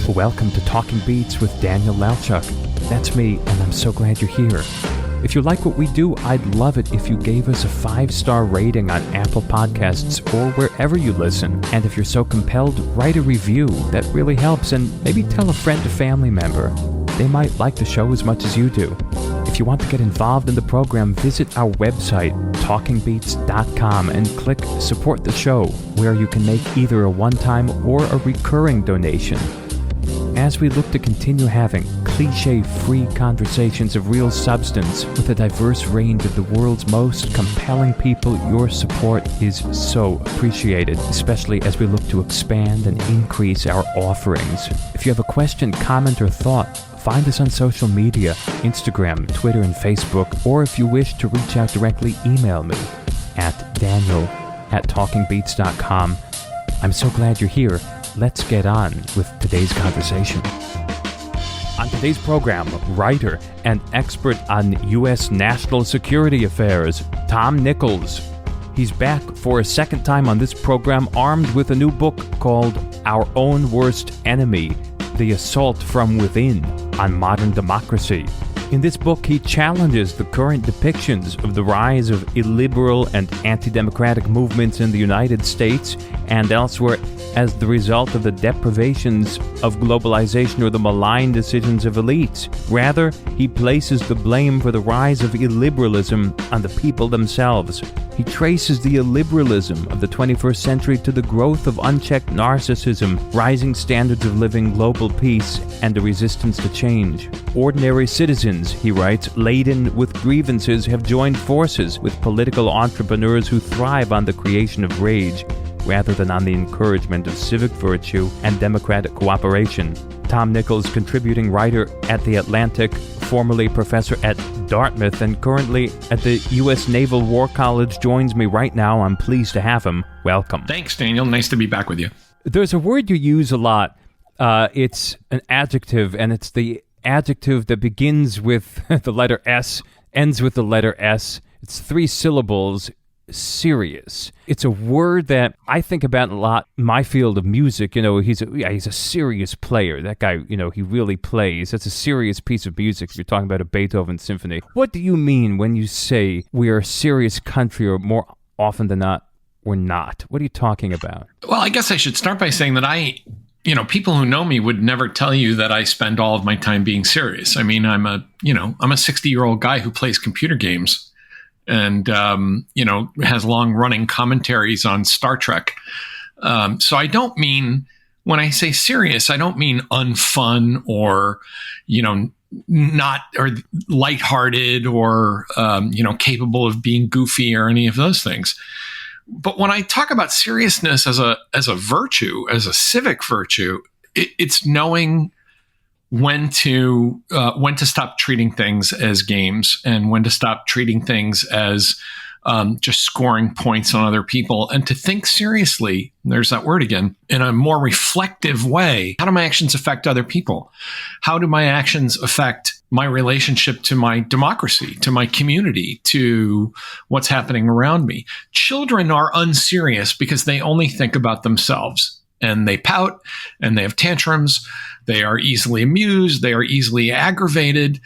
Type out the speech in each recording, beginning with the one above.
Welcome to Talking Beats with Daniel Lalchuk. That's me, and I'm so glad you're here. If you like what we do, I'd love it if you gave us a 5-star rating on Apple Podcasts or wherever you listen. And if you're so compelled, write a review. That really helps, and maybe tell a friend or family member. They might like the show as much as you do. If you want to get involved in the program, visit our website, talkingbeats.com, and click Support the Show, where you can make either a one-time or a recurring donation. As we look to continue having cliche-free conversations of real substance with a diverse range of the world's most compelling people, your support is so appreciated, especially as we look to expand and increase our offerings. If you have a question, comment, or thought, find us on social media, Instagram, Twitter, and Facebook, or if you wish to reach out directly, email me at daniel@talkingbeats.com. I'm so glad you're here. Let's get on with today's conversation. On today's program, writer and expert on U.S. national security affairs, Tom Nichols. He's back for a second time on this program, armed with a new book called Our Own Worst Enemy, The Assault from Within on Modern Democracy. In this book, he challenges the current depictions of the rise of illiberal and anti-democratic movements in the United States and elsewhere as the result of the deprivations of globalization or the malign decisions of elites. Rather, he places the blame for the rise of illiberalism on the people themselves. He traces the illiberalism of the 21st century to the growth of unchecked narcissism, rising standards of living, global peace, and a resistance to change. Ordinary citizens, he writes, laden with grievances, have joined forces with political entrepreneurs who thrive on the creation of rage, rather than on the encouragement of civic virtue and democratic cooperation. Tom Nichols, contributing writer at The Atlantic, formerly professor at Dartmouth and currently at the U.S. Naval War College, joins me right now. I'm pleased to have him. Welcome. Thanks, Daniel. Nice to be back with you. There's a word you use a lot. It's an adjective, and it's the adjective that begins with the letter S, ends with the letter S. It's 3 syllables. Serious. It's a word that I think about a lot in my field of music. You know, he's a serious player. That guy, you know, he really plays. That's a serious piece of music if you're talking about a Beethoven symphony. What do you mean when you say we are a serious country, or more often than not, we're not? What are you talking about? Well, I guess I should start by saying that people who know me would never tell you that I spend all of my time being serious. I mean, I'm a 60-year-old guy who plays computer games and, has long-running commentaries on Star Trek. So I don't mean, when I say serious, I don't mean unfun or, not, or lighthearted or, capable of being goofy or any of those things. But when I talk about seriousness as a virtue, as a civic virtue, it's knowing when to stop treating things as games and when to stop treating things as just scoring points on other people, and to think seriously, there's that word again, in a more reflective way. How do my actions affect other people? How do my actions affect my relationship to my democracy, to my community, to what's happening around me? Children are unserious because they only think about themselves, and they pout and they have tantrums. They are easily amused. They are easily aggravated.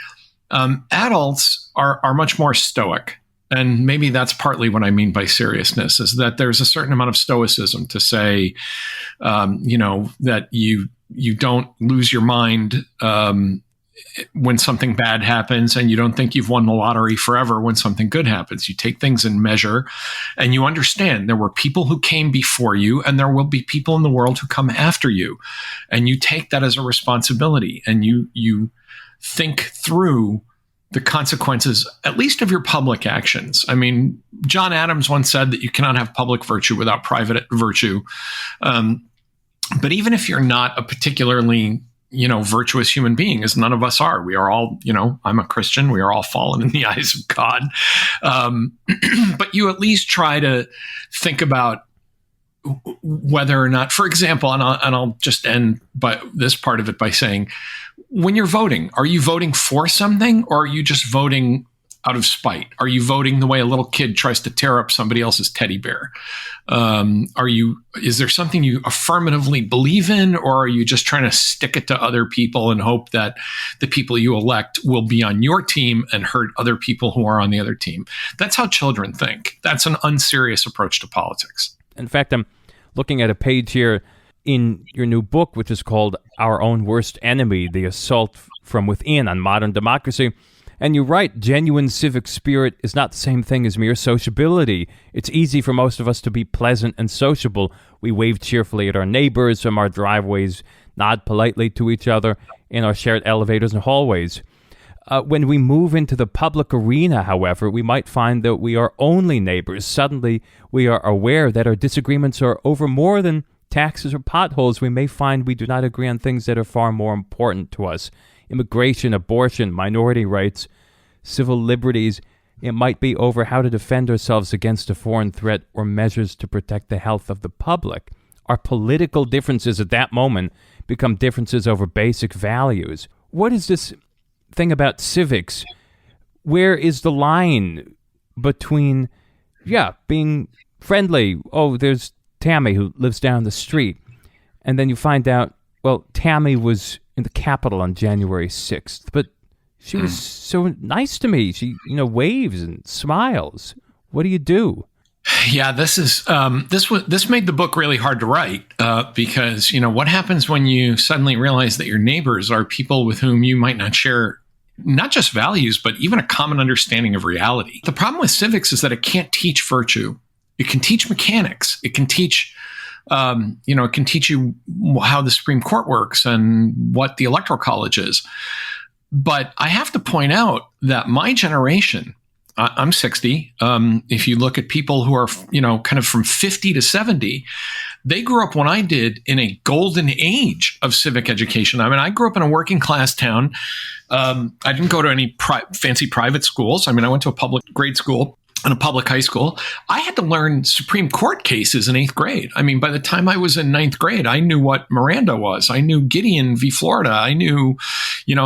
Adults are much more stoic. And maybe that's partly what I mean by seriousness, is that there's a certain amount of stoicism to say, that you don't lose your mind when something bad happens, and you don't think you've won the lottery forever when something good happens. You take things in measure, and you understand there were people who came before you, and there will be people in the world who come after you. And you take that as a responsibility, and you think through the consequences, at least of your public actions. I mean, John Adams once said that you cannot have public virtue without private virtue. But even if you're not a particularly virtuous human being, as none of us are. We are all, I'm a Christian. We are all fallen in the eyes of God. But you at least try to think about whether or not, for example, and I'll just end by this part of it by saying, when you're voting, are you voting for something, or are you just voting out of spite? Are you voting the way a little kid tries to tear up somebody else's teddy bear? Is there something you affirmatively believe in, or are you just trying to stick it to other people and hope that the people you elect will be on your team and hurt other people who are on the other team? That's how children think. That's an unserious approach to politics. In fact, I'm looking at a page here in your new book, which is called Our Own Worst Enemy, The Assault from Within on Modern Democracy. And you write, genuine civic spirit is not the same thing as mere sociability. It's easy for most of us to be pleasant and sociable. We wave cheerfully at our neighbors from our driveways, nod politely to each other in our shared elevators and hallways. When we move into the public arena, however, we might find that we are only neighbors. Suddenly, we are aware that our disagreements are over more than taxes or potholes. We may find we do not agree on things that are far more important to us. Immigration, abortion, minority rights, civil liberties. It might be over how to defend ourselves against a foreign threat or measures to protect the health of the public. Our political differences at that moment become differences over basic values. What is this thing about civics? Where is the line between, being friendly? Oh, there's Tammy who lives down the street. And then you find out, well, Tammy was in the Capitol on January 6th, but she was so nice to me. She, waves and smiles. What do you do? Yeah, this made the book really hard to write because, what happens when you suddenly realize that your neighbors are people with whom you might not share not just values, but even a common understanding of reality. The problem with civics is that it can't teach virtue. It can teach mechanics. It can teach it can teach you how the Supreme Court works and what the Electoral College is. But I have to point out that my generation, I'm 60. If you look at people who are, kind of from 50 to 70, they grew up when I did in a golden age of civic education. I mean, I grew up in a working class town. I didn't go to any fancy private schools. I mean, I went to a public grade school and a public high school. I had to learn Supreme Court cases in 8th grade. I mean, by the time I was in 9th grade, I knew what Miranda was. I knew Gideon v. Florida. I knew,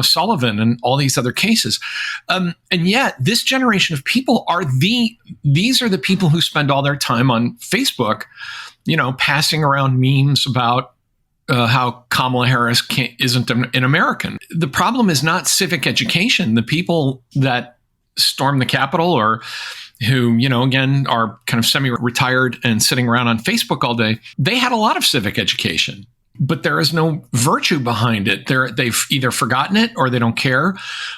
Sullivan and all these other cases. And yet this generation of people these are the people who spend all their time on Facebook, passing around memes about how Kamala Harris isn't an American. The problem is not civic education. The people that storm the Capitol or who, again, are kind of semi-retired and sitting around on Facebook all day, they had a lot of civic education, but there is no virtue behind it. They've either forgotten it or they don't care,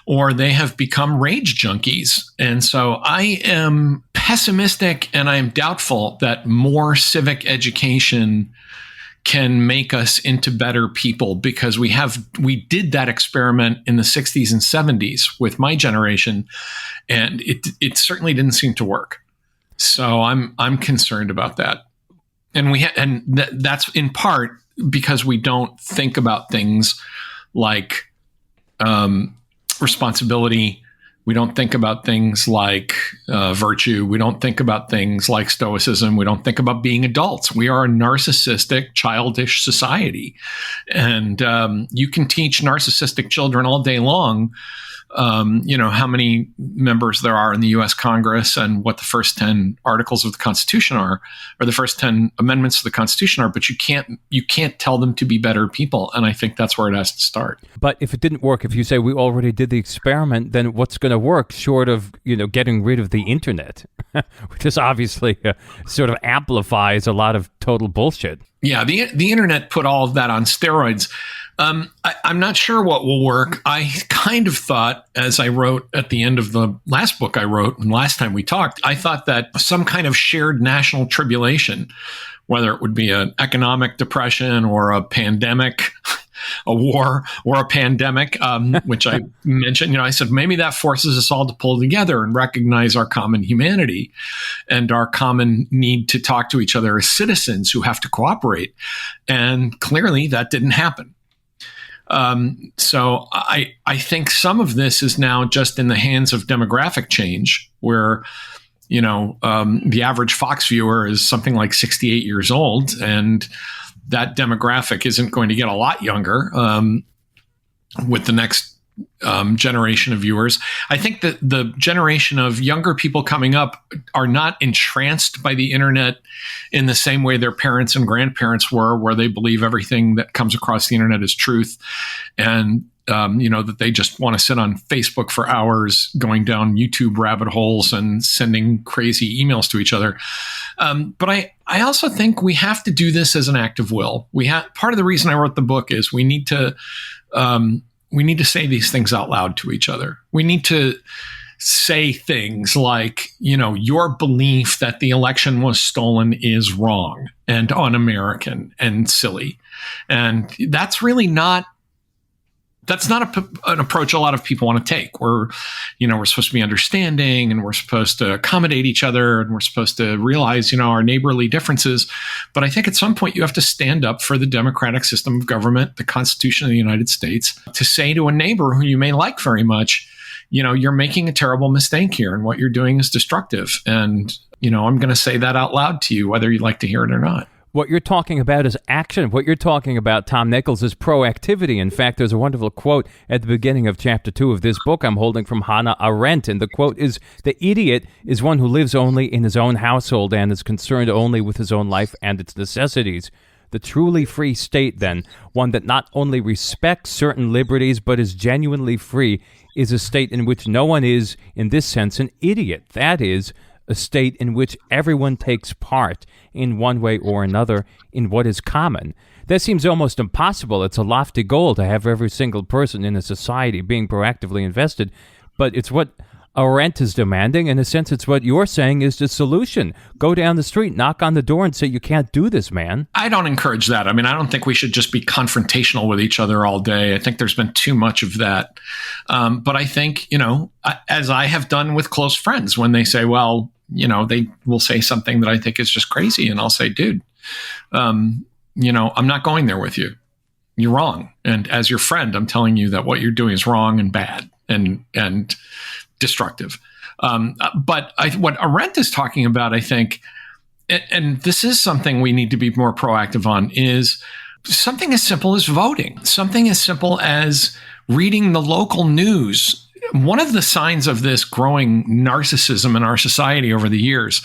or they have become rage junkies. And so I am pessimistic and I am doubtful that more civic education can make us into better people, because we did that experiment in the 60s and 70s with my generation, and it certainly didn't seem to work. So I'm concerned about that. And that's in part because we don't think about things like responsibility. We don't think about things like virtue. We don't think about things like stoicism. We don't think about being adults. We are a narcissistic, childish society. And you can teach narcissistic children all day long, how many members there are in the U.S. Congress and what the first 10 articles of the Constitution are, or the first 10 amendments to the Constitution are, but you can't tell them to be better people. And I think that's where it has to start. But if it didn't work, if you say we already did the experiment, then what's going to work short of, getting rid of the internet, which is obviously sort of amplifies a lot of total bullshit. Yeah, the internet put all of that on steroids. I'm not sure what will work. I kind of thought, as I wrote at the end of the last book I wrote, and last time we talked, I thought that some kind of shared national tribulation, whether it would be an economic depression or a pandemic, a war or a pandemic, which I mentioned, I said, maybe that forces us all to pull together and recognize our common humanity and our common need to talk to each other as citizens who have to cooperate. And clearly that didn't happen. So I think some of this is now just in the hands of demographic change, where, the average Fox viewer is something like 68 years old, and that demographic isn't going to get a lot younger with the next generation of viewers. I think that the generation of younger people coming up are not entranced by the internet in the same way their parents and grandparents were, where they believe everything that comes across the internet is truth. And that they just want to sit on Facebook for hours, going down YouTube rabbit holes and sending crazy emails to each other. But I also think we have to do this as an act of will. Part of the reason I wrote the book is we need to say these things out loud to each other. We need to say things like, your belief that the election was stolen is wrong and un-American and silly. And that's really not an approach a lot of people want to take. We're supposed to be understanding, and we're supposed to accommodate each other, and we're supposed to realize, our neighborly differences. But I think at some point you have to stand up for the democratic system of government, the Constitution of the United States, to say to a neighbor who you may like very much, you're making a terrible mistake here, and what you're doing is destructive. And, I'm going to say that out loud to you, whether you'd like to hear it or not. What you're talking about is action. What you're talking about, Tom Nichols, is proactivity. In fact, there's a wonderful quote at the beginning of chapter 2 of this book I'm holding from Hannah Arendt, and the quote is, "The idiot is one who lives only in his own household and is concerned only with his own life and its necessities. The truly free state, then, one that not only respects certain liberties but is genuinely free, is a state in which no one is, in this sense, an idiot. That is, a state in which everyone takes part, in one way or another, in what is common." That seems almost impossible. It's a lofty goal to have every single person in a society being proactively invested, but it's what Arendt is demanding. In a sense, it's what you're saying is the solution. Go down the street, knock on the door, and say, "You can't do this, man." I don't encourage that. I mean, I don't think we should just be confrontational with each other all day. I think there's been too much of that. But I think, as I have done with close friends, when they say, well, they will say something that I think is just crazy. And I'll say, dude, I'm not going there with you. You're wrong. And as your friend, I'm telling you that what you're doing is wrong and bad and destructive. But what Arendt is talking about, I think, and this is something we need to be more proactive on, is something as simple as voting, something as simple as reading the local news. One of the signs of this growing narcissism in our society over the years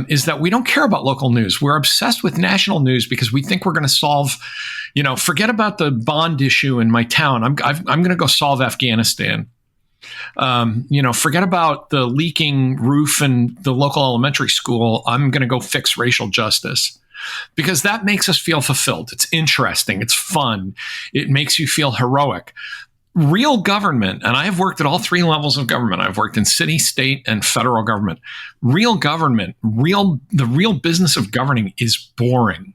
is that we don't care about local news. We're obsessed with national news because we think we're going to solve, forget about the bond issue in my town. I'm going to go solve Afghanistan. Forget about the leaking roof in the local elementary school. I'm going to go fix racial justice, because that makes us feel fulfilled. It's interesting. It's fun. It makes you feel heroic. Real government, and I have worked at all three levels of government. I've worked in city, state, and federal government. Real government, the real business of governing is boring.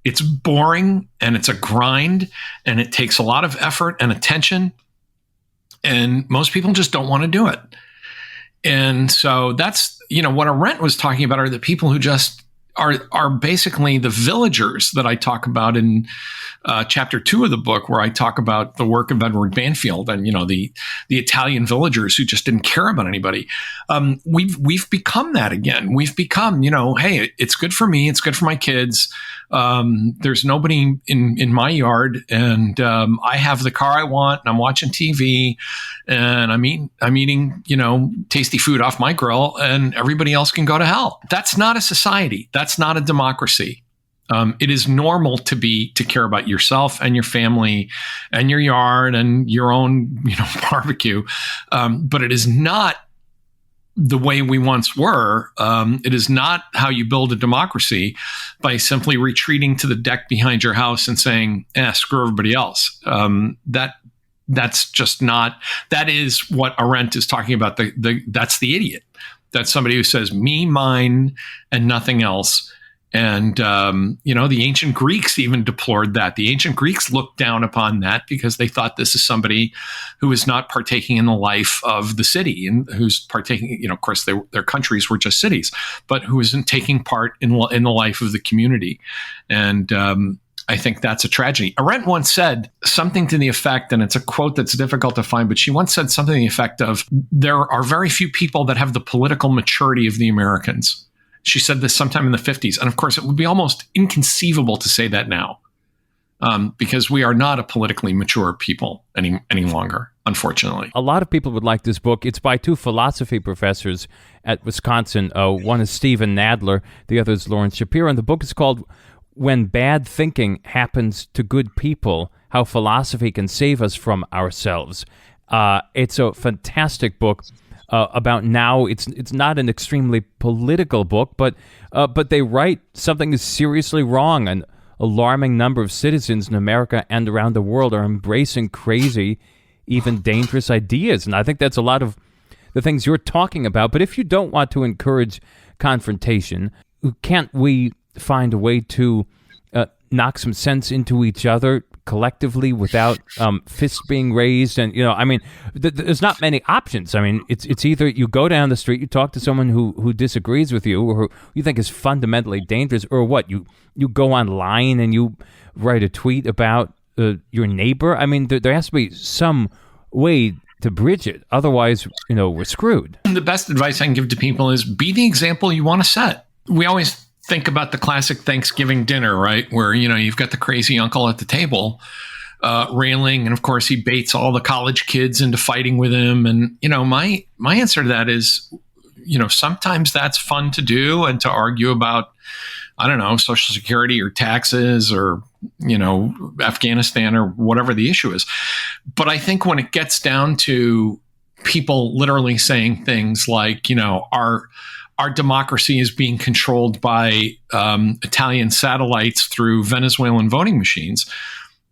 It's boring, and it's a grind, and it takes a lot of effort and attention, and most people just don't want to do it. And so that's, what Arendt was talking about are the people who just are basically the villagers that I talk about in chapter 2 of the book, where I talk about the work of Edward Banfield and, the Italian villagers who just didn't care about anybody. We've become that again. We've become, hey, it's good for me. It's good for my kids. There's nobody in my yard, and I have the car I want, and I'm watching TV, and I'm eating, tasty food off my grill, and everybody else can go to hell. That's not a society. That's not a democracy. It is normal to care about yourself and your family and your yard and your own, barbecue. But it is not the way we once were. It is not how you build a democracy, by simply retreating to the deck behind your house and saying, screw everybody else. That's just not, that is what Arendt is talking about. That's the idiot. That's somebody who says me, mine, and nothing else. And, the ancient Greeks even deplored that. The ancient Greeks looked down upon that because they thought this is somebody who is not partaking in the life of the city, and who's partaking, of course, their countries were just cities, but who isn't taking part in the life of the community. And I think that's a tragedy. Arendt once said something to the effect, and it's a quote that's difficult to find, but she once said something to the effect of, there are very few people that have the political maturity of the Americans. She said this sometime in the 50s. And of course, it would be almost inconceivable to say that now. because we are not a politically mature people any longer, unfortunately. A lot of people would like this book. It's by two philosophy professors at Wisconsin. One is Stephen Nadler, the other is Lawrence Shapiro, and the book is called When Bad Thinking Happens to Good People, How Philosophy Can Save Us from Ourselves. It's a fantastic book about now. It's not an extremely political book, but they write something is seriously wrong. An alarming number of citizens in America and around the world are embracing crazy, even dangerous ideas. And I think that's a lot of the things you're talking about. But if you don't want to encourage confrontation, can't we find a way to knock some sense into each other collectively without fists being raised? And, there's not many options. I mean, it's either you go down the street, you talk to someone who disagrees with you or who you think is fundamentally dangerous, or what, you go online and you write a tweet about your neighbor. I mean, there has to be some way to bridge it. Otherwise, we're screwed. The best advice I can give to people is be the example you want to set. We always think about the classic Thanksgiving dinner, right? Where, you've got the crazy uncle at the table railing. And of course, he baits all the college kids into fighting with him. And, my answer to that is, sometimes that's fun to do and to argue about, I don't know, Social Security or taxes or, Afghanistan or whatever the issue is. But I think when it gets down to people literally saying things like, our democracy is being controlled by Italian satellites through Venezuelan voting machines,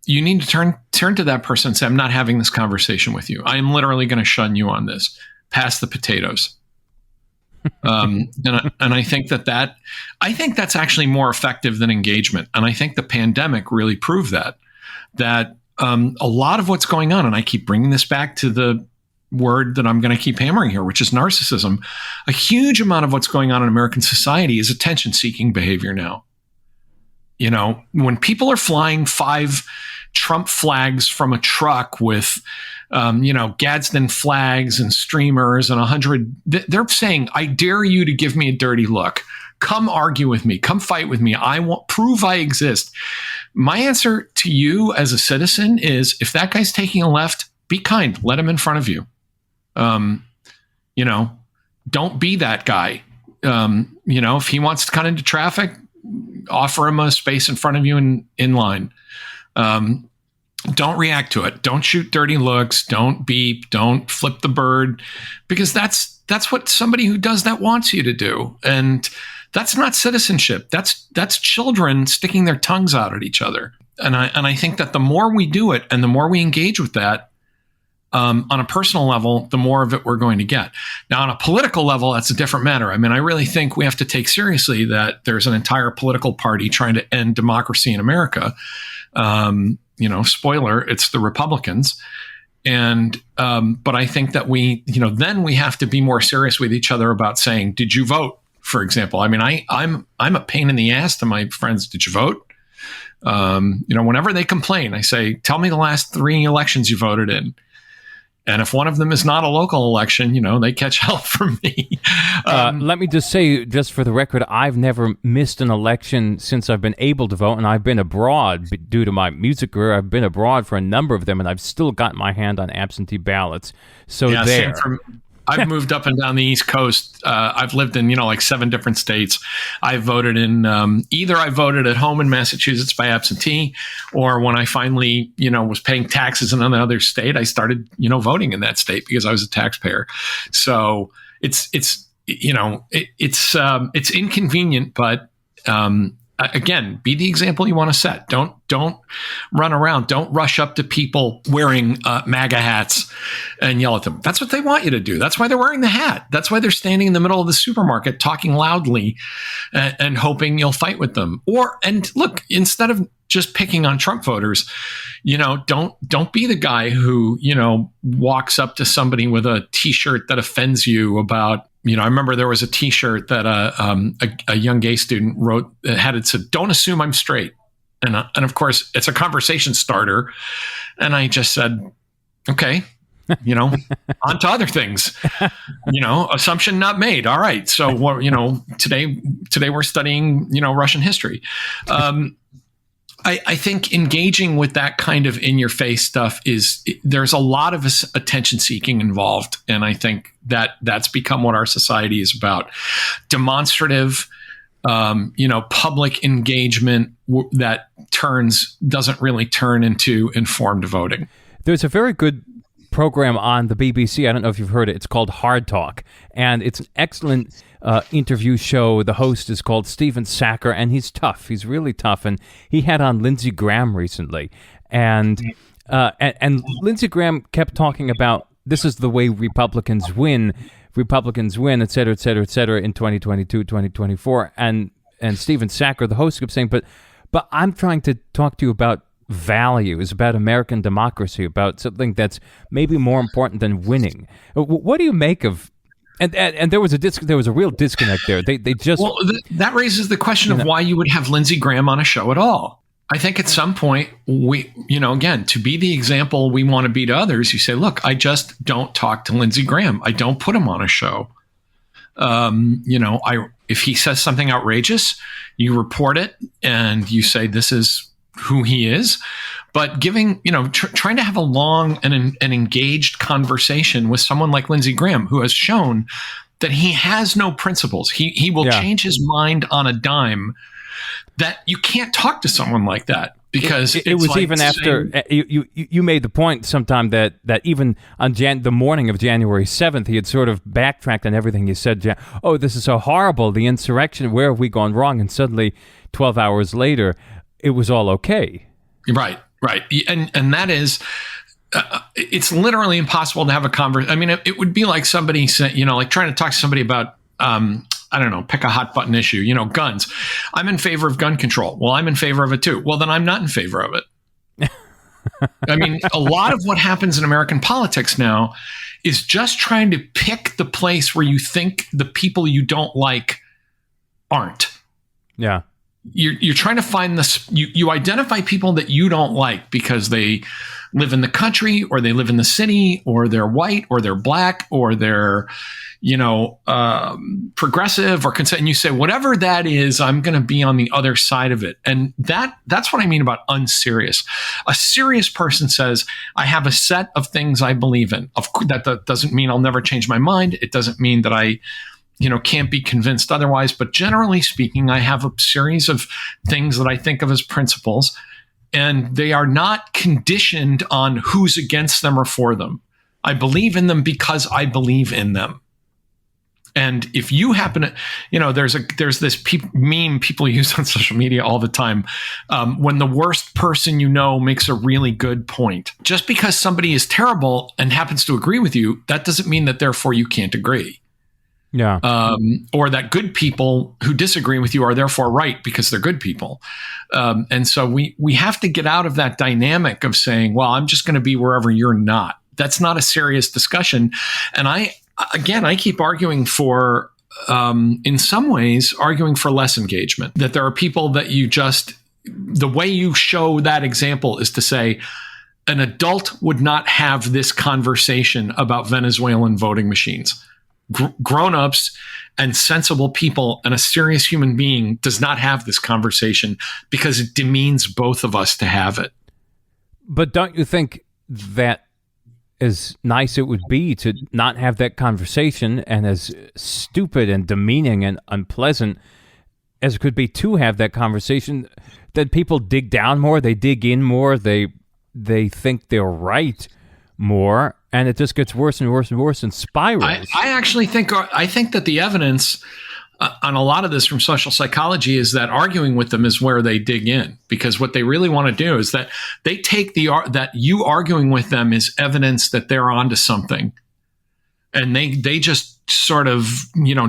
you need to turn to that person and say, I'm not having this conversation with you. I am literally going to shun you on this. Pass the potatoes. And I think I think that's actually more effective than engagement. And I think the pandemic really proved that a lot of what's going on, and I keep bringing this back to the word that I'm going to keep hammering here, which is narcissism. A huge amount of what's going on in American society is attention-seeking behavior now. When people are flying 5 Trump flags from a truck with, Gadsden flags and streamers and 100, they're saying, I dare you to give me a dirty look. Come argue with me. Come fight with me. Prove I exist. My answer to you as a citizen is, if that guy's taking a left, be kind. Let him in front of you. Don't be that guy. If he wants to cut into traffic, offer him a space in front of you in line. Don't react to it. Don't shoot dirty looks. Don't beep. Don't flip the bird, because that's what somebody who does that wants you to do. And that's not citizenship. That's children sticking their tongues out at each other. And I think that the more we do it and the more we engage with that, on a personal level, the more of it we're going to get. Now, on a political level, that's a different matter. I mean, I really think we have to take seriously that there's an entire political party trying to end democracy in America. Spoiler, it's the Republicans. And but I think that then we have to be more serious with each other about saying, did you vote, for example? I mean, I'm a pain in the ass to my friends. Did you vote? Whenever they complain, I say, tell me the last 3 elections you voted in. And if one of them is not a local election, they catch hell from me. Let me just say, just for the record, I've never missed an election since I've been able to vote, and I've been abroad due to my music career. I've been abroad for a number of them, and I've still got my hand on absentee ballots. So yeah, there. I've moved up and down the East Coast. I've lived in, like 7 different states. I voted in either I voted at home in Massachusetts by absentee, or when I finally, was paying taxes in another state, I started, voting in that state because I was a taxpayer. So it's inconvenient, but again, be the example you want to set. Don't run around. Don't rush up to people wearing MAGA hats and yell at them. That's what they want you to do. That's why they're wearing the hat. That's why they're standing in the middle of the supermarket talking loudly and hoping you'll fight with them. And look, instead of just picking on Trump voters, don't be the guy who, walks up to somebody with a T-shirt that offends you about. I remember there was a T-shirt that a young gay student wrote that had it said, "Don't assume I'm straight," and of course it's a conversation starter, and I just said, "Okay, on to other things." Assumption not made. All right, so today we're studying Russian history. I think engaging with that kind of in-your-face stuff there's a lot of attention seeking involved, and I think that's become what our society is about: demonstrative, public engagement that doesn't really turn into informed voting. There's a very good program on the BBC. I don't know if you've heard it. It's called Hard Talk, and it's an excellent interview show. The host is called Stephen Sacker, and he's tough. He's really tough, and he had on Lindsey Graham recently, and Lindsey Graham kept talking about this is the way Republicans win, et cetera, et cetera, et cetera, in 2022, 2024, and Stephen Sacker, the host, kept saying, but I'm trying to talk to you about values, about American democracy, about something that's maybe more important than winning. What do you make of? And there was a real disconnect there. They just that raises the question of why you would have Lindsey Graham on a show at all. I think at some point we, again, to be the example we want to be to others, you say, look, I just don't talk to Lindsey Graham. I don't put him on a show. If he says something outrageous, you report it and you say this is who he is. But trying to have a long and engaged conversation with someone like Lindsey Graham, who has shown that he has no principles. He will change his mind on a dime. That you can't talk to someone like that because it was like even after you made the point sometime that even on the morning of January 7th, he had sort of backtracked on everything he said. Oh, this is so horrible, the insurrection, where have we gone wrong? And suddenly 12 hours later, it was all okay. Right. And that is, it's literally impossible to have a conversation. I mean, it would be like somebody saying, like trying to talk to somebody about, I don't know, pick a hot button issue, guns. I'm in favor of gun control. Well, I'm in favor of it too. Well, then I'm not in favor of it. I mean, a lot of what happens in American politics now is just trying to pick the place where you think the people you don't like aren't. Yeah. You're trying to find this. You identify people that you don't like because they live in the country, or they live in the city, or they're white, or they're black, or they're, progressive or conservative. And you say, whatever that is, I'm going to be on the other side of it. And that's what I mean about unserious. A serious person says, I have a set of things I believe in. Of course, that doesn't mean I'll never change my mind. It doesn't mean that I can't be convinced otherwise. But generally speaking, I have a series of things that I think of as principles, and they are not conditioned on who's against them or for them. I believe in them because I believe in them. And if you happen to, there's this meme people use on social media all the time. When the worst person makes a really good point. Just because somebody is terrible and happens to agree with you, that doesn't mean that therefore you can't agree. Yeah. Or that good people who disagree with you are therefore right because they're good people. And so we have to get out of that dynamic of saying, well, I'm just going to be wherever you're not. That's not a serious discussion. And I keep arguing for, in some ways, arguing for less engagement. That there are people that the way you show that example is to say, an adult would not have this conversation about Venezuelan voting machines. Grown-ups and sensible people and a serious human being does not have this conversation because it demeans both of us to have it. But don't you think that as nice it would be to not have that conversation, and as stupid and demeaning and unpleasant as it could be to have that conversation, that people dig down more, they dig in more, they think they're right more, and it just gets worse and worse and worse and spirals. I actually think that the evidence on a lot of this from social psychology is that arguing with them is where they dig in, because what they really want to do is that they take that you arguing with them is evidence that they're onto something, and they just sort of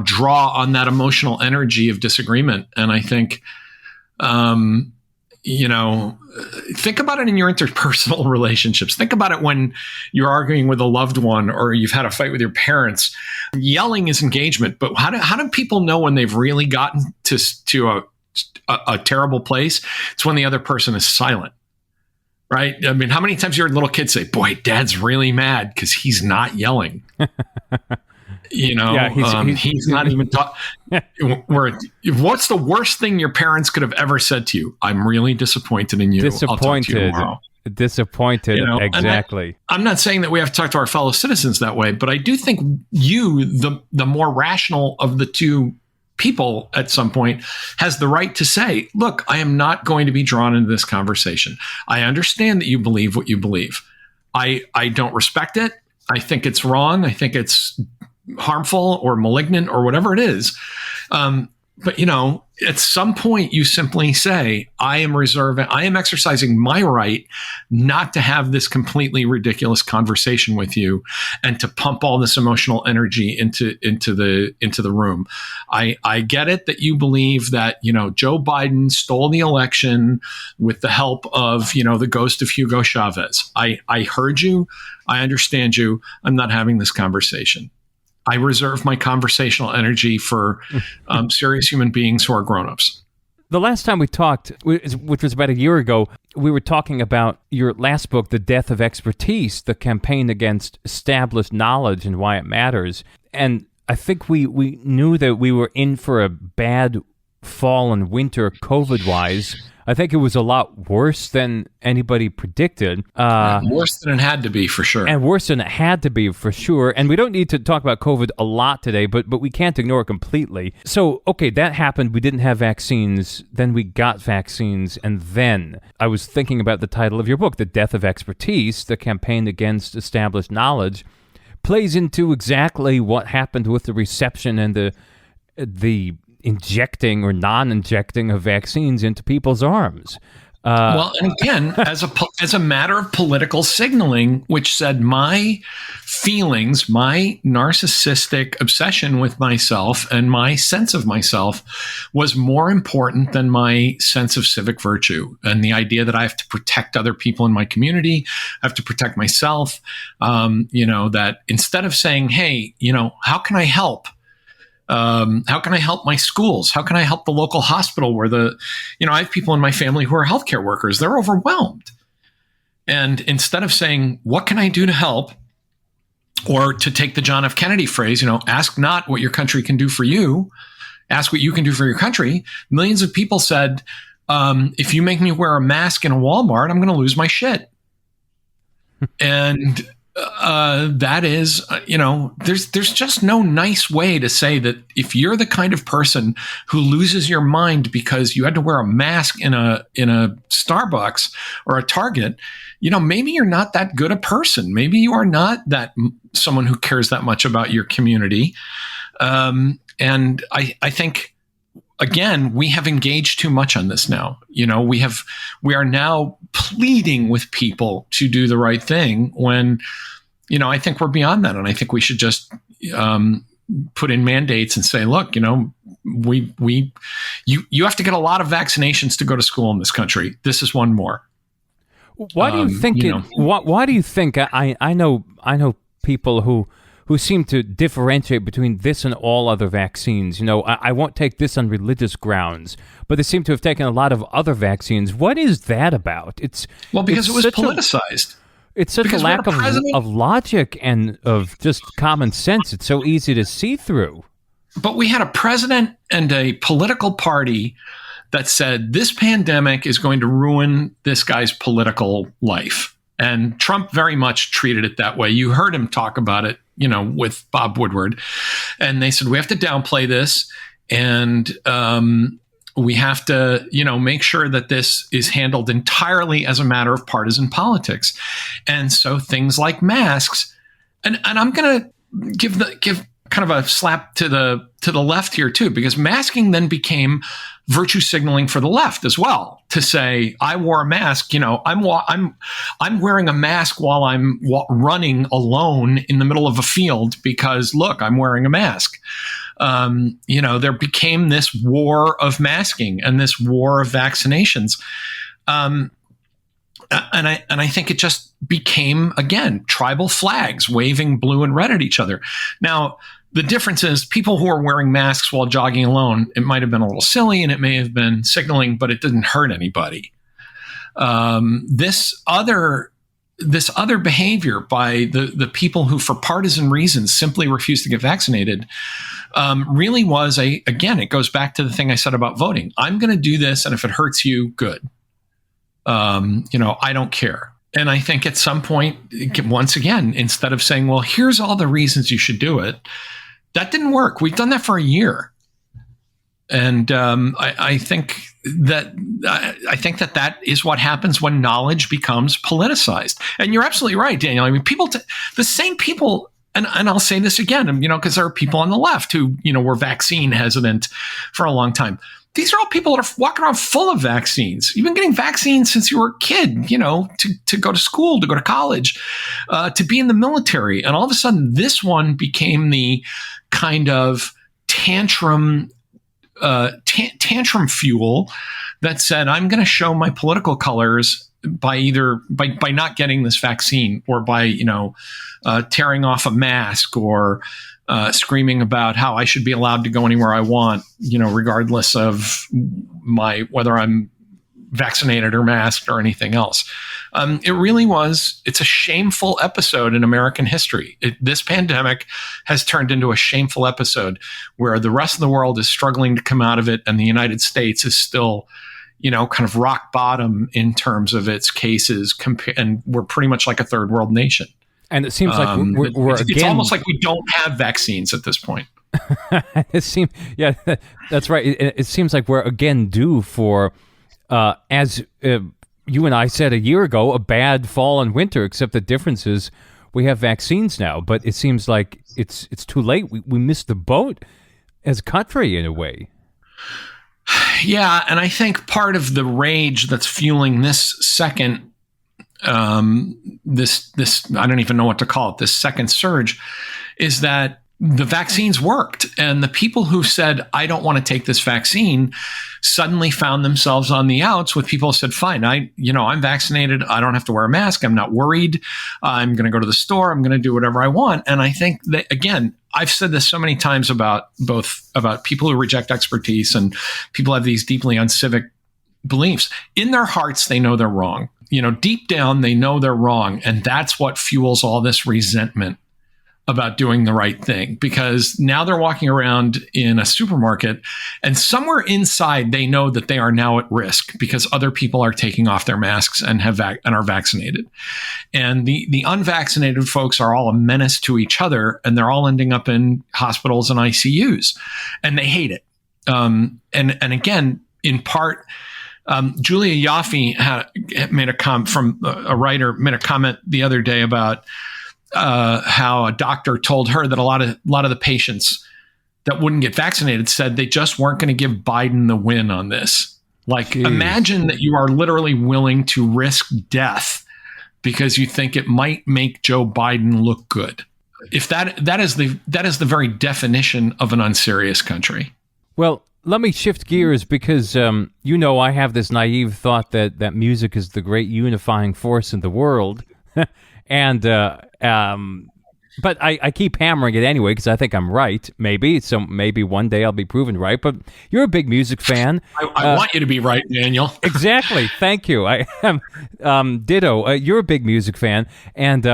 draw on that emotional energy of disagreement. And I think think about it in your interpersonal relationships. Think about it when you're arguing with a loved one or you've had a fight with your parents. Yelling is engagement, but how do people know when they've really gotten to a terrible place? It's when the other person is silent, right? I mean, how many times you heard little kids say, boy, dad's really mad because he's not yelling. He's not even talking. What's the worst thing your parents could have ever said to you? I'm really disappointed in you. Disappointed. I'll talk to you tomorrow. Disappointed, exactly. I'm not saying that we have to talk to our fellow citizens that way, but I do think you, the more rational of the two people at some point, has the right to say, look, I am not going to be drawn into this conversation. I understand that you believe what you believe. I don't respect it. I think it's wrong. I think it's harmful or malignant or whatever it is. But, at some point you simply say, I am exercising my right not to have this completely ridiculous conversation with you and to pump all this emotional energy into the room. I get it that you believe that, Joe Biden stole the election with the help of, the ghost of Hugo Chavez. I heard you. I understand you. I'm not having this conversation. I reserve my conversational energy for serious human beings who are grown-ups. The last time we talked, which was about a year ago, we were talking about your last book, The Death of Expertise, the campaign against established knowledge and why it matters. And I think we knew that we were in for a bad fall and winter COVID-wise. I think it was a lot worse than anybody predicted. Worse than it had to be, for sure. And worse than it had to be, for sure. And we don't need to talk about COVID a lot today, but we can't ignore it completely. So, okay, that happened. We didn't have vaccines. Then we got vaccines. And then I was thinking about the title of your book, The Death of Expertise, the campaign against established knowledge, plays into exactly what happened with the reception and the injecting or non-injecting of vaccines into people's arms. Well, and again, as a matter of political signaling, which said my feelings, my narcissistic obsession with myself and my sense of myself was more important than my sense of civic virtue and the idea that I have to protect other people in my community, I have to protect myself, that instead of saying, hey, how can I help? How can I help my schools? How can I help the local hospital where I have people in my family who are healthcare workers. They're overwhelmed. And instead of saying, what can I do to help? Or to take the John F. Kennedy phrase, ask not what your country can do for you, ask what you can do for your country. Millions of people said, if you make me wear a mask in a Walmart, I'm going to lose my shit. And that is, there's just no nice way to say that if you're the kind of person who loses your mind because you had to wear a mask in a Starbucks or a Target, maybe you're not that good a person. Maybe you are not someone who cares that much about your community. And I think, again, we have engaged too much on this now. We are now pleading with people to do the right thing when, I think we're beyond that. And I think we should just put in mandates and say, look, you have to get a lot of vaccinations to go to school in this country. This is one more. Why do you think why do you think I know people who seem to differentiate between this and all other vaccines. I won't take this on religious grounds, but they seem to have taken a lot of other vaccines. What is that about? Because it was politicized. It's such a lack of logic and of just common sense. It's so easy to see through. But we had a president and a political party that said this pandemic is going to ruin this guy's political life. And Trump very much treated it that way. You heard him talk about it, with Bob Woodward. And they said, we have to downplay this. And we have to, make sure that this is handled entirely as a matter of partisan politics. And so things like masks, and I'm going to give kind of a slap to the left here too, because masking then became virtue signaling for the left as well. To say, I wore a mask, I'm wearing a mask while I'm running alone in the middle of a field because look, I'm wearing a mask. There became this war of masking and this war of vaccinations. And I think it just became, again, tribal flags waving blue and red at each other. Now, the difference is people who are wearing masks while jogging alone, it might have been a little silly and it may have been signaling, but it didn't hurt anybody. This other this other behavior by the people who, for partisan reasons, simply refuse to get vaccinated, really was again, it goes back to the thing I said about voting. I'm going to do this, and if it hurts you, good. I don't care. And I think at some point, once again, instead of saying, well, here's all the reasons you should do it, that didn't work. We've done that for a year. And I think that is what happens when knowledge becomes politicized. And you're absolutely right, Daniel. I mean, the same people, and I'll say this again, because there are people on the left who, were vaccine hesitant for a long time. These are all people that are walking around full of vaccines. You've been getting vaccines since you were a kid, to go to school, to go to college, to be in the military. And all of a sudden, this one became the kind of tantrum fuel that said, I'm going to show my political colors by not getting this vaccine, or by, tearing off a mask, or screaming about how I should be allowed to go anywhere I want, regardless of whether I'm vaccinated or masked or anything else. It's a shameful episode in American history. This pandemic has turned into a shameful episode where the rest of the world is struggling to come out of it, and the United States is still, kind of rock bottom in terms of its cases, and we're pretty much like a third world nation. And it seems like it's almost like we don't have vaccines at this point. That's right. It seems like we're again due for, as you and I said a year ago, a bad fall and winter, except the difference is we have vaccines now, but it seems like it's too late. We missed the boat as a country in a way. Yeah, and I think part of the rage that's fueling this second this I don't even know what to call it, this second surge, is that the vaccines worked, and the people who said, I don't want to take this vaccine, suddenly found themselves on the outs with people who said, fine, I'm vaccinated. I don't have to wear a mask. I'm not worried. I'm going to go to the store. I'm going to do whatever I want. And I think that, again, I've said this so many times about people who reject expertise and people who have these deeply uncivic beliefs. In their hearts, they know they're wrong. Deep down, they know they're wrong. And that's what fuels all this resentment about doing the right thing, because now they're walking around in a supermarket and somewhere inside they know that they are now at risk because other people are taking off their masks and are vaccinated. And the unvaccinated folks are all a menace to each other, and they're all ending up in hospitals and ICUs, and they hate it. And again, in part, Julia Yaffe made a comment from a writer, made a comment the other day about how a doctor told her that a lot of the patients that wouldn't get vaccinated said they just weren't going to give Biden the win on this. Like, Jeez. Imagine that you are literally willing to risk death because you think it might make Joe Biden look good. If that is the very definition of an unserious country. Well, let me shift gears because I have this naive thought that music is the great unifying force in the world. And but I keep hammering it anyway because I think I'm right. Maybe one day I'll be proven right. But you're a big music fan. I want you to be right, Daniel. Exactly. Thank you. I am ditto. You're a big music fan, and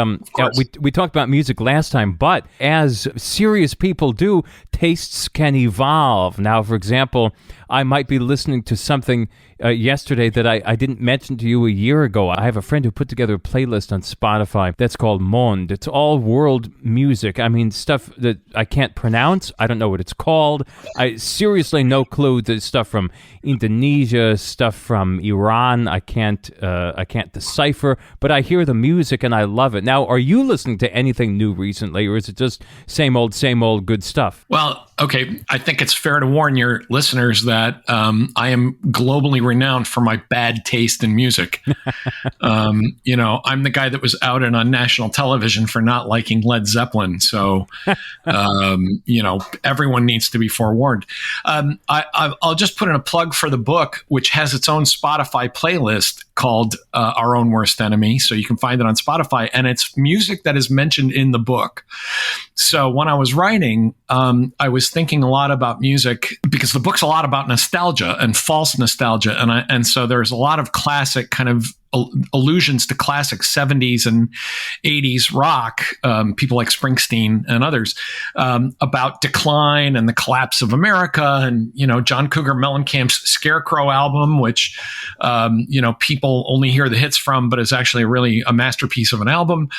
we talked about music last time. But as serious people do, tastes can evolve. Now, for example, I might be listening to something yesterday that I didn't mention to you a year ago. I have a friend who put together a playlist on Spotify that's called Monde. It's all world music. I mean, stuff that I can't pronounce. I don't know what it's called. I seriously no clue. There's stuff from Indonesia, stuff from Iran. I can't decipher, but I hear the music and I love it. Now, are you listening to anything new recently, or is it just same old good stuff? Well, okay. I think it's fair to warn your listeners that I am globally renowned for my bad taste in music. I'm the guy that was outed on national television for not liking Led Zeppelin. So, everyone needs to be forewarned. I'll just put in a plug for the book, which has its own Spotify playlist called Our Own Worst Enemy. So you can find it on Spotify, and it's music that is mentioned in the book. So when I was writing, I was thinking a lot about music because the book's a lot about nostalgia and false nostalgia. And so there's a lot of classic kind of allusions to classic 70s and 80s rock, people like Springsteen and others, about decline and the collapse of America. And, John Cougar Mellencamp's Scarecrow album, which, people only hear the hits from, but is actually really a masterpiece of an album.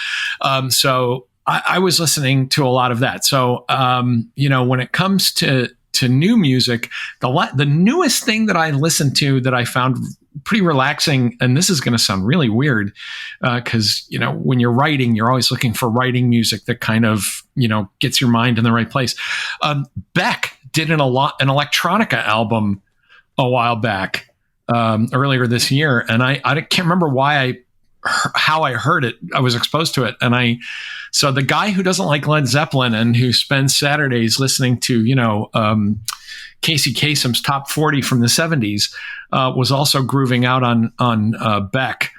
So I was listening to a lot of that. So, when it comes to new music, the newest thing that I listened to that I found pretty relaxing, and this is going to sound really weird, because, when you're writing, you're always looking for writing music that kind of, gets your mind in the right place. Beck did an electronica album a while back, earlier this year. And I can't remember how I heard it. I was exposed to it. So the guy who doesn't like Led Zeppelin and who spends Saturdays listening to, Casey Kasem's top 40 from the 70s, was also grooving out on Beck,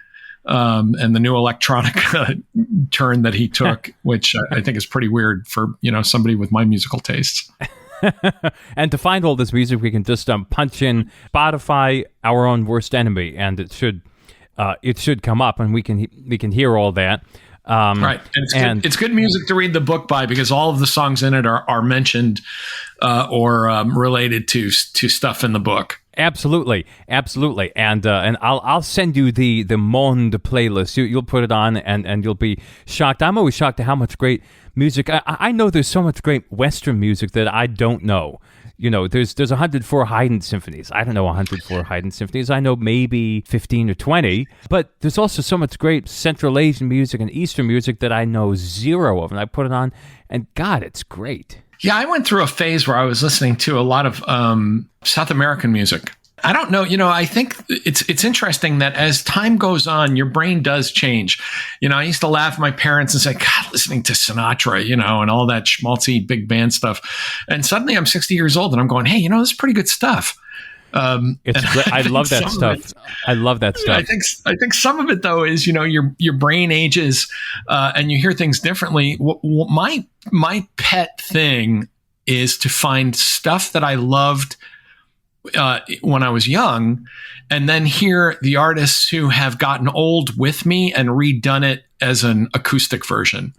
and the new electronic turn that he took, which I think is pretty weird for, somebody with my musical tastes. And to find all this music, we can just punch in Spotify, Our Own Worst Enemy, and it should come up, and we can hear all that. Right. And it's good music to read the book by, because all of the songs in it are mentioned or related to stuff in the book. Absolutely. And I'll send you the Monde playlist. You'll put it on and you'll be shocked. I'm always shocked at how much great music. I know there's so much great Western music that I don't know. There's 104 Haydn symphonies. I don't know 104 Haydn symphonies. I know maybe 15 or 20, but there's also so much great Central Asian music and Eastern music that I know zero of, and I put it on, and God, it's great. Yeah, I went through a phase where I was listening to a lot of South American music. I don't know. I think it's interesting that as time goes on, your brain does change. I used to laugh at my parents and say, God, listening to Sinatra, and all that schmaltzy big band stuff. And suddenly I'm 60 years old and I'm going, hey, this is pretty good stuff. I love that stuff. I love that stuff. I think some of it, though, is, your brain ages and you hear things differently. My pet thing is to find stuff that I loved when I was young, and then hear the artists who have gotten old with me and redone it as an acoustic version.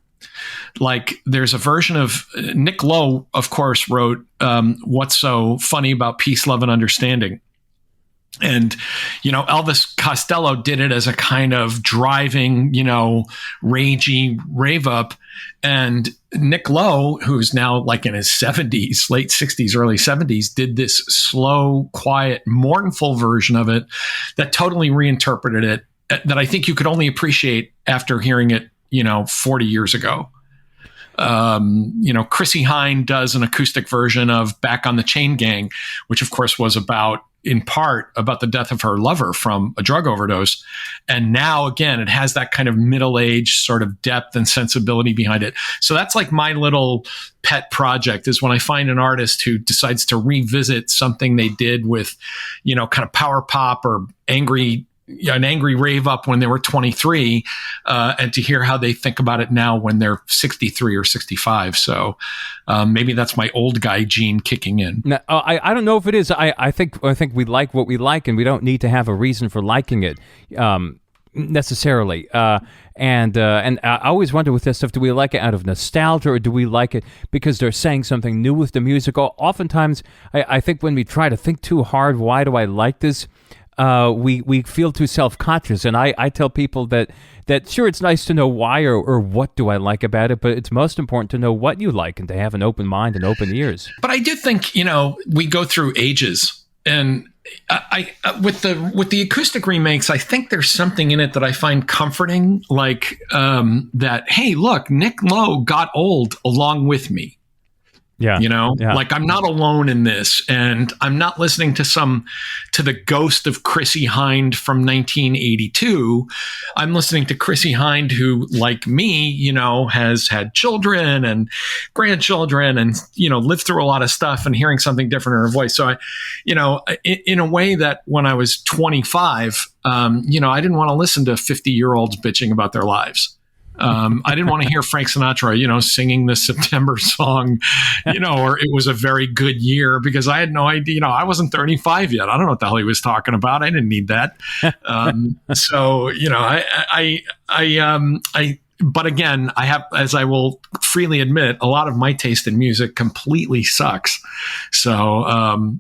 Like there's a version of Nick Lowe, of course, wrote What's So Funny About Peace, Love, and Understanding. And, Elvis Costello did it as a kind of driving, ragey rave up. And Nick Lowe, who's now like in his 70s, late 60s, early 70s, did this slow, quiet, mournful version of it that totally reinterpreted it, that I think you could only appreciate after hearing it, 40 years ago. Chrissie Hynde does an acoustic version of Back on the Chain Gang, which of course was in part about the death of her lover from a drug overdose. And now again, it has that kind of middle-aged sort of depth and sensibility behind it. So that's like my little pet project, is when I find an artist who decides to revisit something they did with, kind of power pop or an angry rave up when they were 23, and to hear how they think about it now when they're 63 or 65. So maybe that's my old guy gene kicking in. Now, I don't know if it is. I think we like what we like, and we don't need to have a reason for liking it necessarily. And I always wonder with this stuff, do we like it out of nostalgia, or do we like it because they're saying something new with the music? Oftentimes, I think when we try to think too hard, why do I like this? We feel too self-conscious, and I tell people that sure, it's nice to know why or what do I like about it, but it's most important to know what you like and to have an open mind and open ears. But I do think, we go through ages, and I with the acoustic remakes, I think there's something in it that I find comforting, like that, hey, look, Nick Lowe got old along with me. Yeah. Like I'm not alone in this, and I'm not listening to the ghost of Chrissie Hynde from 1982. I'm listening to Chrissie Hynde, who, like me, has had children and grandchildren and, lived through a lot of stuff, and hearing something different in her voice. So in a way that when I was 25, I didn't want to listen to 50-year-olds bitching about their lives. I didn't want to hear Frank Sinatra, singing the September song, or it was a very good year, because I had no idea, I wasn't 35 yet. I don't know what the hell he was talking about. I didn't need that. But again, I have, as I will freely admit, a lot of my taste in music completely sucks. So,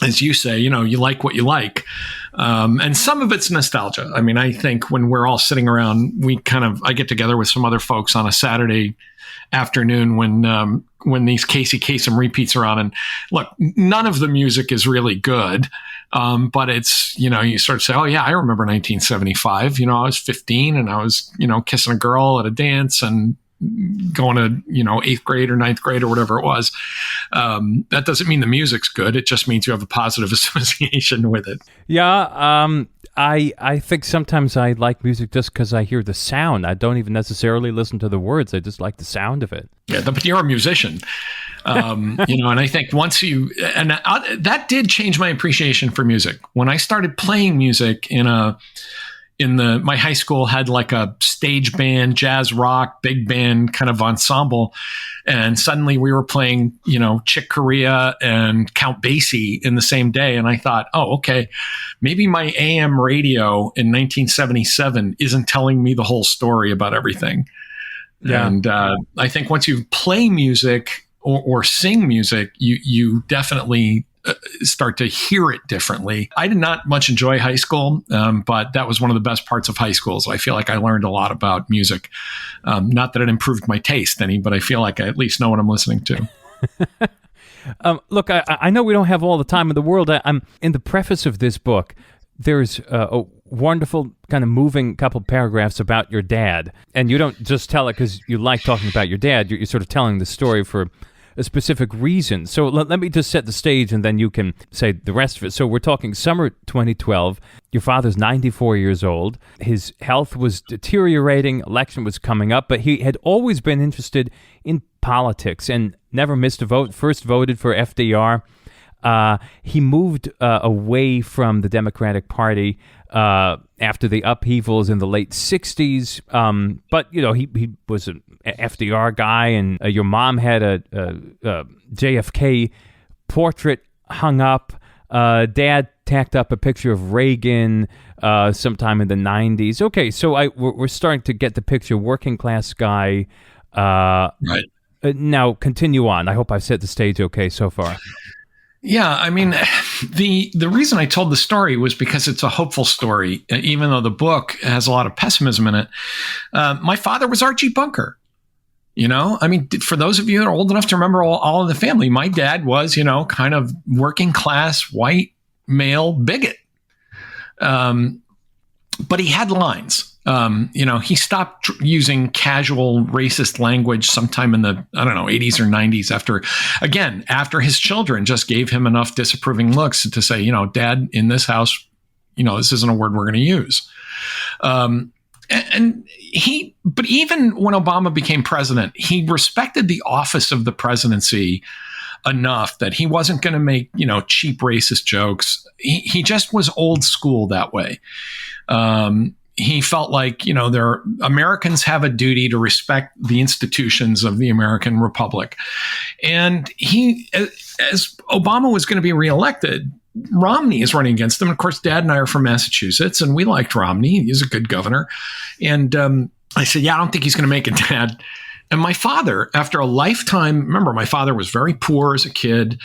as you say, you like what you like. And some of it's nostalgia. I mean, I think when we're all sitting around, I get together with some other folks on a Saturday afternoon when these Casey Kasem repeats are on. And look, none of the music is really good. But it's, you sort of say, oh yeah, I remember 1975. I was 15 and I was, kissing a girl at a dance and going to, 8th grade or 9th grade or whatever it was. That doesn't mean the music's good. It just means you have a positive association with it. Yeah. I think sometimes I like music just because I hear the sound. I don't even necessarily listen to the words. I just like the sound of it. Yeah, but you're a musician. And I think that did change my appreciation for music. When I started playing music my high school had like a stage band, jazz rock, big band kind of ensemble. And suddenly we were playing, Chick Corea and Count Basie in the same day. And I thought, oh, okay, maybe my AM radio in 1977 isn't telling me the whole story about everything. Yeah. And I think once you play music or sing music, you definitely start to hear it differently. I did not much enjoy high school, but that was one of the best parts of high school. So I feel like I learned a lot about music. Not that it improved my taste any, but I feel like I at least know what I'm listening to. Look, I know we don't have all the time in the world. I'm in the preface of this book. There's a wonderful kind of moving couple paragraphs about your dad. And you don't just tell it because you like talking about your dad. You're sort of telling the story for a specific reason. So let me just set the stage and then you can say the rest of it. So we're talking summer 2012. Your father's 94 years old. His health was deteriorating. Election was coming up, but he had always been interested in politics and never missed a vote. First voted for FDR. He moved away from the Democratic Party after the upheavals in the late 60s. But, he was an FDR guy, and your mom had a JFK portrait hung up. Dad tacked up a picture of Reagan sometime in the 90s. Okay, so we're starting to get the picture, working class guy. Right. Now, continue on. I hope I've set the stage okay so far. Yeah, I mean, the reason I told the story was because it's a hopeful story, even though the book has a lot of pessimism in it. My father was Archie Bunker. I mean, for those of you that are old enough to remember all of the family, my dad was, kind of working class, white, male bigot. But he had lines. He stopped using casual racist language sometime in the, 80s or 90s after his children just gave him enough disapproving looks to say, Dad, in this house, this isn't a word we're going to use. But even when Obama became president, he respected the office of the presidency enough that he wasn't going to make, cheap racist jokes. He just was old school that way. He felt like, Americans have a duty to respect the institutions of the American Republic. And as Obama was going to be reelected, Romney is running against him. And of course, Dad and I are from Massachusetts, and we liked Romney. He's a good governor. And I said, yeah, I don't think he's going to make it, Dad. And my father, after a lifetime, remember, my father was very poor as a kid,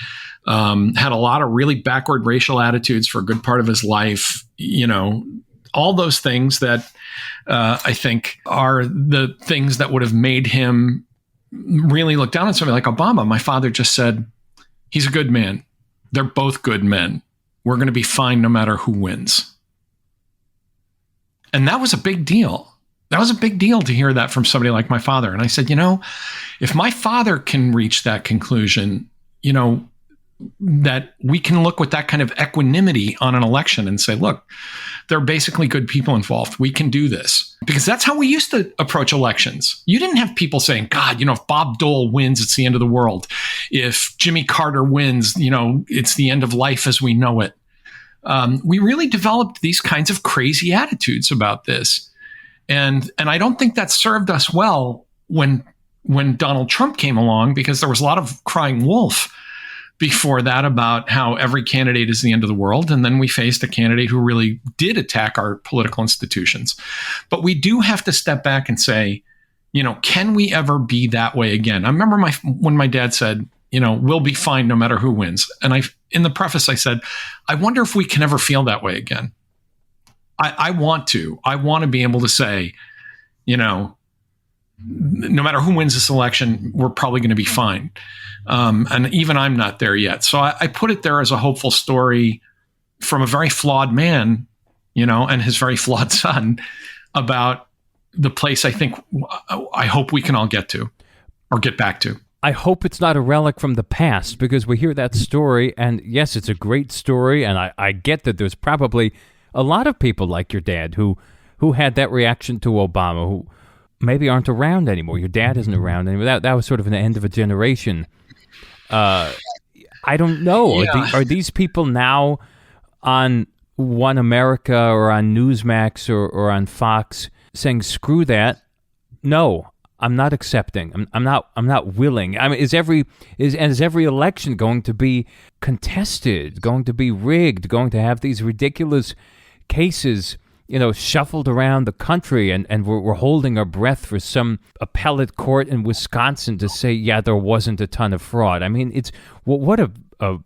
had a lot of really backward racial attitudes for a good part of his life, all those things that I think are the things that would have made him really look down on somebody like Obama. My father just said, he's a good man. They're both good men. We're going to be fine no matter who wins. And that was a big deal. That was a big deal to hear that from somebody like my father. And I said, if my father can reach that conclusion, that we can look with that kind of equanimity on an election and say, look, there are basically good people involved. We can do this. Because that's how we used to approach elections. You didn't have people saying, God, if Bob Dole wins, it's the end of the world. If Jimmy Carter wins, it's the end of life as we know it. We really developed these kinds of crazy attitudes about this. And I don't think that served us well when Donald Trump came along, because there was a lot of crying wolf before that about how every candidate is the end of the world. And then we faced a candidate who really did attack our political institutions. But we do have to step back and say, can we ever be that way again? I remember when my dad said, we'll be fine no matter who wins. And in the preface, I said, I wonder if we can ever feel that way again. I want to be able to say, no matter who wins this election, we're probably going to be fine. And even I'm not there yet. So I put it there as a hopeful story from a very flawed man, and his very flawed son, about the place I hope we can all get to or get back to. I hope it's not a relic from the past, because we hear that story, and yes, it's a great story, and I get that there's probably a lot of people like your dad who had that reaction to Obama, who maybe aren't around anymore. Your dad isn't around anymore. That was sort of an end of a generation. I don't know. Yeah. Are these people now on One America or on Newsmax or on Fox saying, screw that? No, I'm not accepting. I'm not willing. I mean, is every election going to be contested, going to be rigged, going to have these ridiculous cases, shuffled around the country, and we're holding our breath for some appellate court in Wisconsin to say, yeah, there wasn't a ton of fraud. I mean, it's what a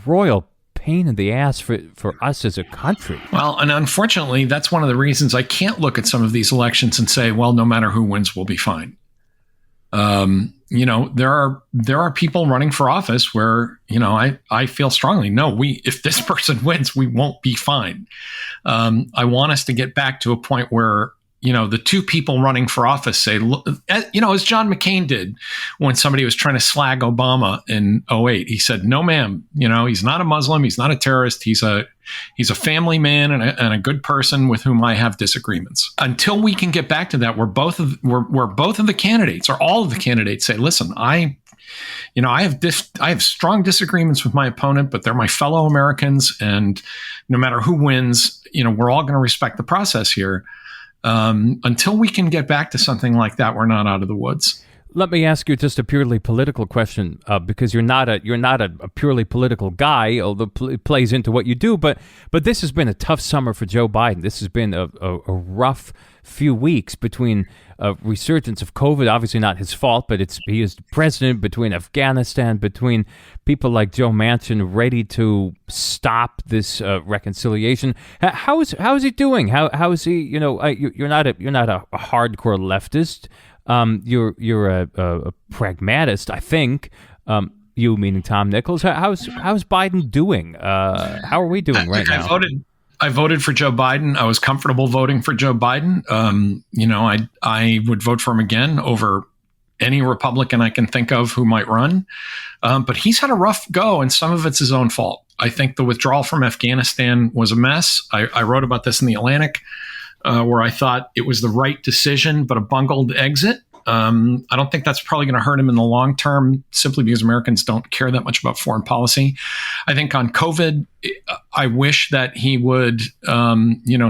royal pain in the ass for us as a country. Well, and unfortunately, that's one of the reasons I can't look at some of these elections and say, well, no matter who wins, we'll be fine. There are people running for office where, I feel strongly, no, if this person wins, we won't be fine. I want us to get back to a point where, the two people running for office say, as John McCain did when somebody was trying to slag Obama in 2008, he said, no, ma'am, he's not a Muslim. He's not a terrorist. He's a family man and a good person with whom I have disagreements. Until we can get back to that, where both of the candidates or all of the candidates say, listen, I have strong disagreements with my opponent, but they're my fellow Americans. And no matter who wins, we're all going to respect the process here. Until we can get back to something like that, we're not out of the woods. Let me ask you just a purely political question, because you're not a purely political guy, although it plays into what you do. But this has been a tough summer for Joe Biden. This has been a rough few weeks between a resurgence of COVID, obviously not his fault, but he is the president, between Afghanistan, between people like Joe Manchin ready to stop this reconciliation. How is he doing? How is he? You're not a hardcore leftist. You're a pragmatist, I think. You meaning Tom Nichols. How's Biden doing? How are we doing right now? I voted for Joe Biden. I was comfortable voting for Joe Biden. I would vote for him again over any Republican I can think of who might run. But he's had a rough go, and some of it's his own fault. I think the withdrawal from Afghanistan was a mess. I wrote about this in The Atlantic, where I thought it was the right decision, but a bungled exit. I don't think that's probably going to hurt him in the long term, simply because Americans don't care that much about foreign policy. I think on COVID, I wish that he would,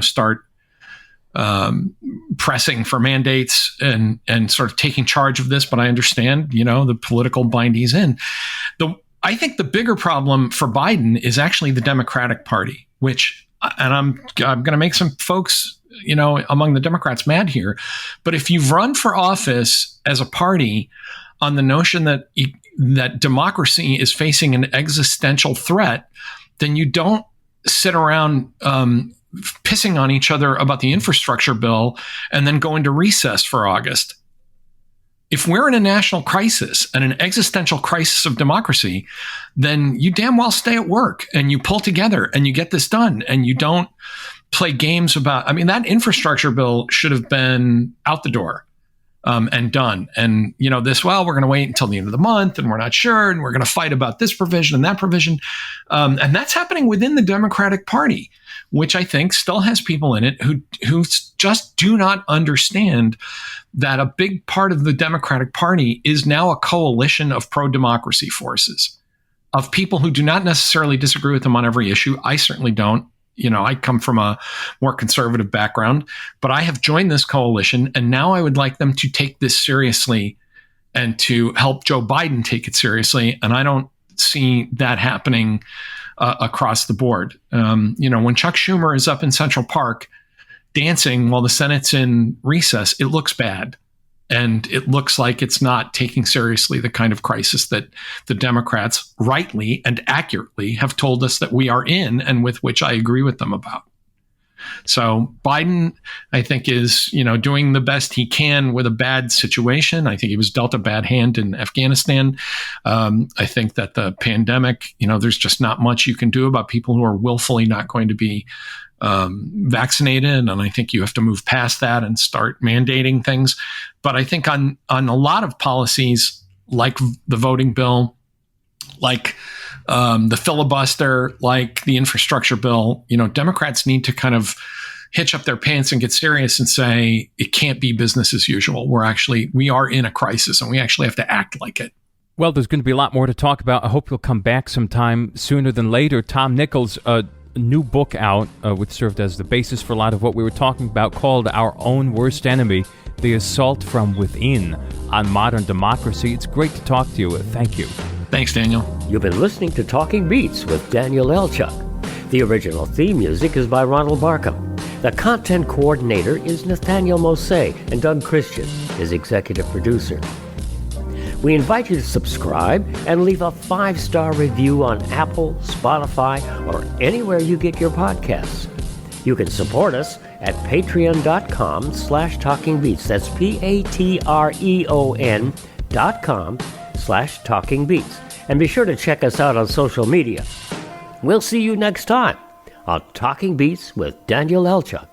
start pressing for mandates and sort of taking charge of this. But I understand, the political bind he's in. I think the bigger problem for Biden is actually the Democratic Party, and I'm going to make some folks among the Democrats mad here. But if you've run for office as a party on the notion that democracy is facing an existential threat, then you don't sit around pissing on each other about the infrastructure bill and then go into recess for August. If we're in a national crisis and an existential crisis of democracy, then you damn well stay at work and you pull together and you get this done, and you don't play games about, that infrastructure bill should have been out the door and done. And, we're going to wait until the end of the month and we're not sure, and we're going to fight about this provision and that provision. And that's happening within the Democratic Party, which I think still has people in it who just do not understand that a big part of the Democratic Party is now a coalition of pro-democracy forces, of people who do not necessarily disagree with them on every issue. I certainly don't. I come from a more conservative background, but I have joined this coalition, and now I would like them to take this seriously and to help Joe Biden take it seriously. And I don't see that happening across the board. When Chuck Schumer is up in Central Park dancing while the Senate's in recess, it looks bad. And it looks like it's not taking seriously the kind of crisis that the Democrats rightly and accurately have told us that we are in, and with which I agree with them about. So Biden, I think, is, doing the best he can with a bad situation. I think he was dealt a bad hand in Afghanistan. I think that the pandemic, there's just not much you can do about people who are willfully not going to be vaccinated. And I think you have to move past that and start mandating things. But I think on a lot of policies, like the voting bill, like the filibuster, like the infrastructure bill, Democrats need to kind of hitch up their pants and get serious and say, it can't be business as usual. We are in a crisis, and we actually have to act like it. Well, there's going to be a lot more to talk about. I hope you'll come back sometime sooner than later. Tom Nichols, a new book out, which served as the basis for a lot of what we were talking about, called Our Own Worst Enemy, The Assault from Within on Modern Democracy. It's great to talk to you. Thank you. Thanks, Daniel. You've been listening to Talking Beats with Daniel Elchuk. The original theme music is by Ronald Barkham. The content coordinator is Nathaniel Mose, and Doug Christian is executive producer. We invite you to subscribe and leave a 5-star review on Apple, Spotify, or anywhere you get your podcasts. You can support us at patreon.com/talkingbeats. That's patreon.com/talkingbeats. And be sure to check us out on social media. We'll see you next time on Talking Beats with Daniel Elchuk.